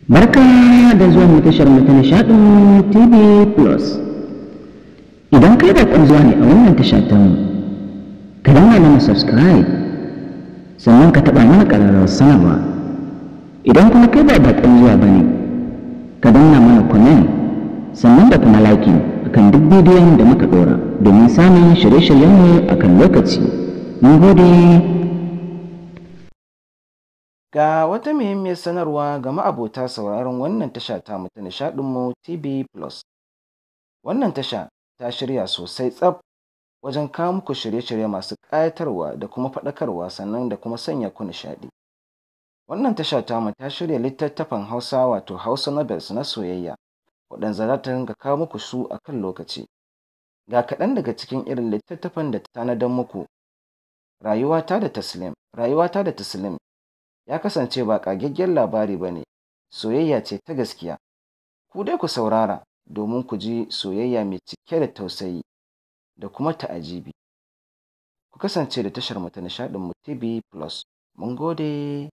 Barka da zuwa mu tashar mu ta Nishaɗin TV Plus. Idan kai baƙon zuwa ne a wannan tasha ta mu, ka danna mana subscribe, sannan ka taɓa mana ƙararrawar sanarwa. Idan kuma kai ba baƙon zuwa ba ne, ka danna mana comment, sannan da kuma liking akan duk bidiyon da muka ɗora domin samun shirye-shiryenmu akan lokaci. Mun gode. Ga wata muhimmiyar sanarwa ga ma'abota sauraron wannan tasha tamu ta Nishaɗinmu TV Plus. Wannan tasha ta shirya sosai tsaf wajen kawo muku shirye-shirye masu ƙayatarwa da kuma faɗakarwa, sannan da kuma sanya ku nishaɗi. Wannan tasha tamu ta shirya littattafan Hausa, wato Hausa Novels na soyayya, waɗanda za ta ringa kawo muku su a kan lokaci. Ga kaɗan daga cikin irin littattafan da ta tanadar muku. Rayuwata da Taslim ya kasance ba ƙagaggen labari ba ne, soyayya ce ta gaskiya. Ku dai ku saurara domin ku ji soyayya mai cike da tausayi da kuma ta'ajibi. Ku kasance da tashar mu ta Nishaɗinmu TV Plus. Mun gode.